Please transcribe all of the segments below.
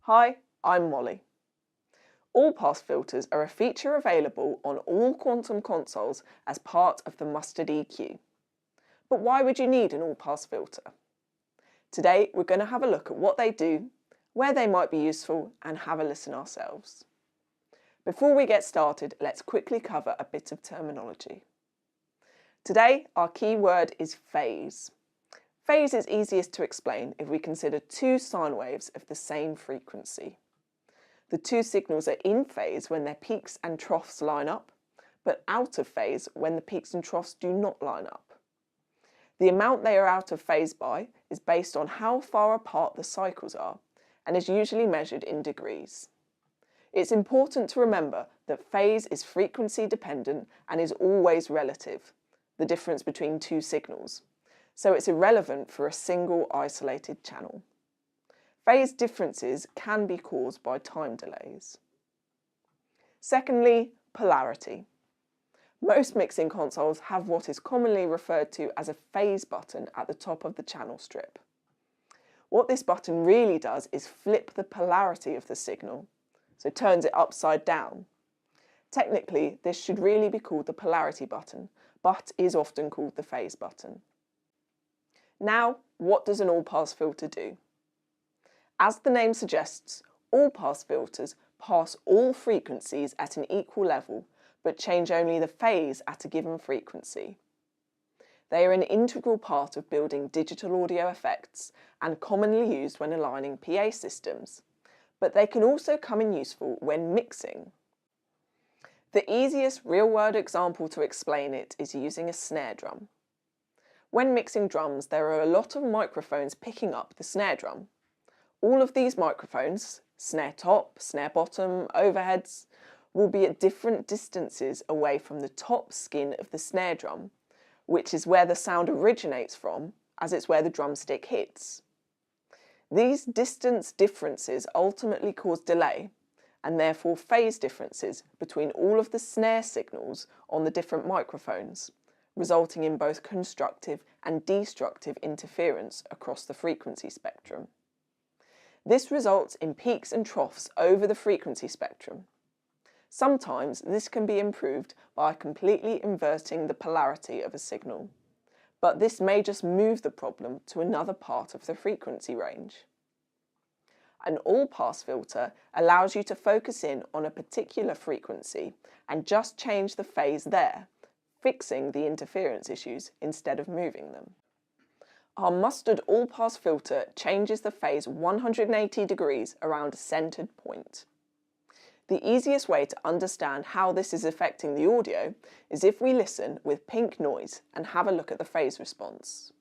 Hi, I'm Molly. All-pass filters are a feature available on all quantum consoles as part of the mustard EQ. But why would you need an all-pass filter? Today we're going to have a look at what they do, where they might be useful, and have a listen ourselves. Before we get started, let's quickly cover a bit of terminology. Today our key word is phase. Phase is easiest to explain if we consider two sine waves of the same frequency. The two signals are in phase when their peaks and troughs line up, but out of phase when the peaks and troughs do not line up. The amount they are out of phase by is based on how far apart the cycles are, and is usually measured in degrees. It's important to remember that phase is frequency dependent and is always relative, the difference between two signals, so it's irrelevant for a single isolated channel. Phase differences can be caused by time delays. Secondly, polarity. Most mixing consoles have what is commonly referred to as a phase button at the top of the channel strip. What this button really does is flip the polarity of the signal, so turns it upside down. Technically, this should really be called the polarity button, but is often called the phase button. Now, what does an all-pass filter do? As the name suggests, all-pass filters pass all frequencies at an equal level, but change only the phase at a given frequency. They are an integral part of building digital audio effects and commonly used when aligning PA systems, but they can also come in useful when mixing. The easiest real-world example to explain it is using a snare drum. When mixing drums, there are a lot of microphones picking up the snare drum. All of these microphones, snare top, snare bottom, overheads, will be at different distances away from the top skin of the snare drum, which is where the sound originates from, as it's where the drumstick hits. These distance differences ultimately cause delay, and therefore phase differences between all of the snare signals on the different microphones, resulting in both constructive and destructive interference across the frequency spectrum. This results in peaks and troughs over the frequency spectrum. Sometimes this can be improved by completely inverting the polarity of a signal, but this may just move the problem to another part of the frequency range. An all-pass filter allows you to focus in on a particular frequency and just change the phase there, fixing the interference issues instead of moving them. Our mustard all-pass filter changes the phase 180 degrees around a centered point. The easiest way to understand how this is affecting the audio is if we listen with pink noise and have a look at the phase response.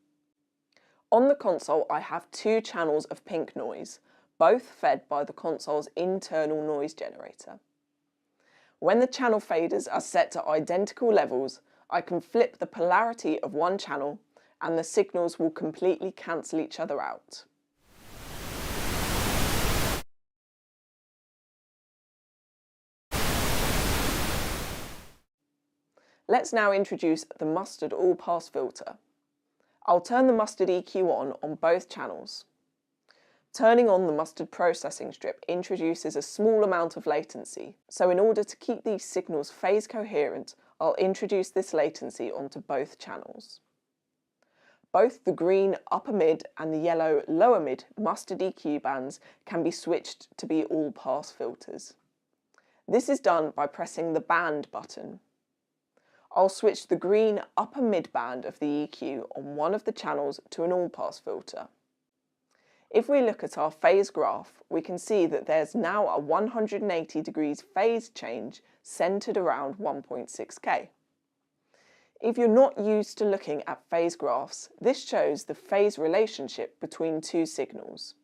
On the console, I have two channels of pink noise, both fed by the console's internal noise generator. When the channel faders are set to identical levels, I can flip the polarity of one channel and the signals will completely cancel each other out. Let's now introduce the mustard all-pass filter. I'll turn the mustard EQ on both channels. Turning on the mustard processing strip introduces a small amount of latency, so in order to keep these signals phase coherent, I'll introduce this latency onto both channels. Both the green upper mid and the yellow lower mid mustard EQ bands can be switched to be all-pass filters. This is done by pressing the band button. I'll switch the green upper mid band of the EQ on one of the channels to an all-pass filter. If we look at our phase graph, we can see that there's now a 180 degrees phase change centered around 1.6K. If you're not used to looking at phase graphs, this shows the phase relationship between two signals.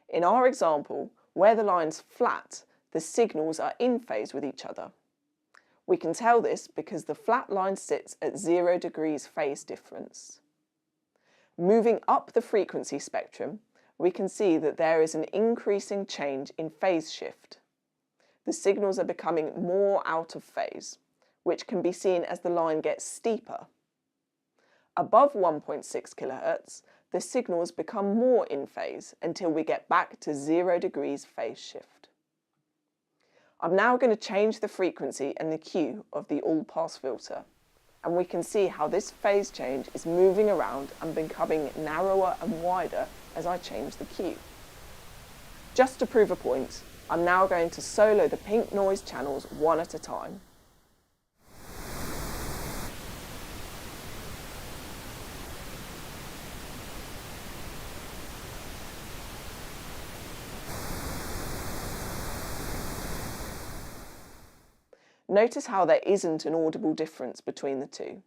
In our example, where the line's flat, the signals are in phase with each other. We can tell this because the flat line sits at 0 degrees phase difference. Moving up the frequency spectrum, we can see that there is an increasing change in phase shift. the signals are becoming more out of phase, which can be seen as the line gets steeper. Above 1.6 kHz, the signals become more in phase until we get back to 0 degrees phase shift. I'm now going to change the frequency and the Q of the all-pass filter, and we can see how this phase change is moving around and becoming narrower and wider as I change the Q. Just to prove a point, I'm now going to solo the pink noise channels one at a time. Notice how there isn't an audible difference between the two.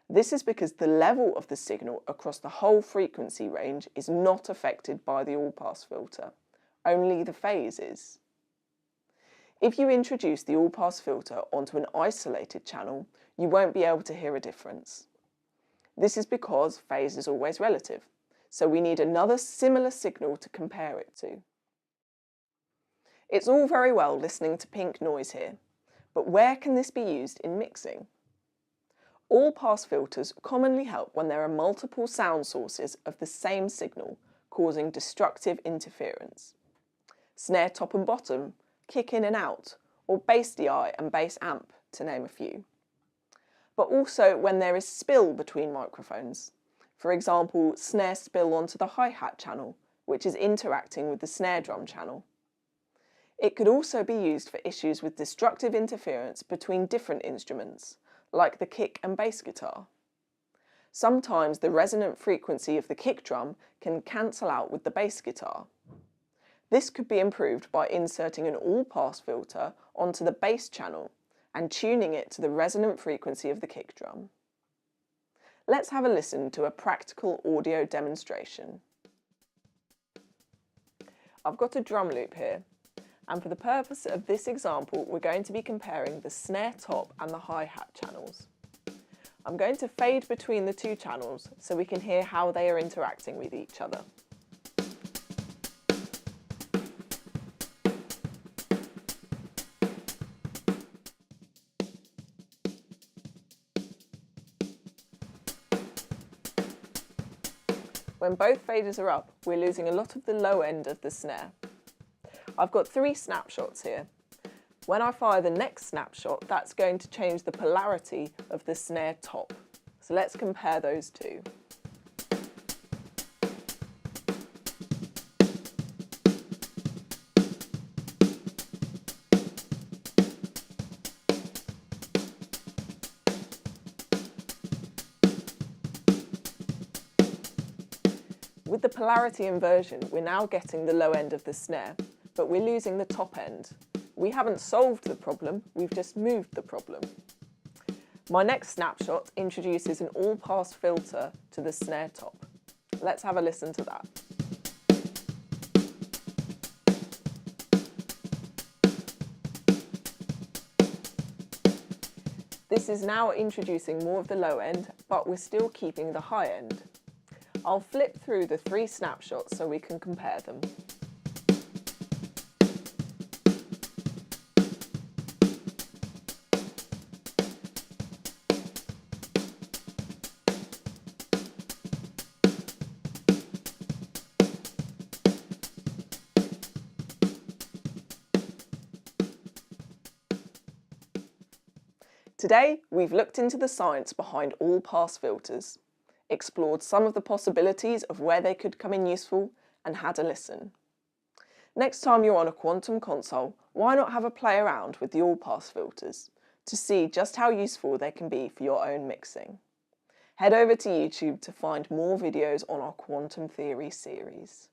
This is because the level of the signal across the whole frequency range is not affected by the all-pass filter, only the phase is. If you introduce the all-pass filter onto an isolated channel, you won't be able to hear a difference. This is because phase is always relative, so we need another similar signal to compare it to. It's all very well listening to pink noise here, but where can this be used in mixing? All-pass filters commonly help when there are multiple sound sources of the same signal causing destructive interference. Snare top and bottom, kick in and out, or bass DI and bass amp, to name a few. But also when there is spill between microphones. For example, snare spill onto the hi-hat channel, which is interacting with the snare drum channel. It could also be used for issues with destructive interference between different instruments, like the kick and bass guitar. Sometimes the resonant frequency of the kick drum can cancel out with the bass guitar. This could be improved by inserting an all-pass filter onto the bass channel and tuning it to the resonant frequency of the kick drum. Let's have a listen to a practical audio demonstration. I've got a drum loop here, and for the purpose of this example, we're going to be comparing the snare top and the hi-hat channels. I'm going to fade between the two channels so we can hear how they are interacting with each other. When both faders are up, we're losing a lot of the low end of the snare. I've got 3 snapshots here. When I fire the next snapshot, that's going to change the polarity of the snare top. So let's compare those two. With the polarity inversion, we're now getting the low end of the snare, but we're losing the top end. We haven't solved the problem, we've just moved the problem. My next snapshot introduces an all-pass filter to the snare top. Let's have a listen to that. This is now introducing more of the low end, but we're still keeping the high end. I'll flip through the 3 snapshots so we can compare them. Today, we've looked into the science behind all-pass filters, explored some of the possibilities of where they could come in useful, and had a listen. Next time you're on a Quantum console, why not have a play around with the all-pass filters to see just how useful they can be for your own mixing? Head over to YouTube to find more videos on our Quantum Theory series.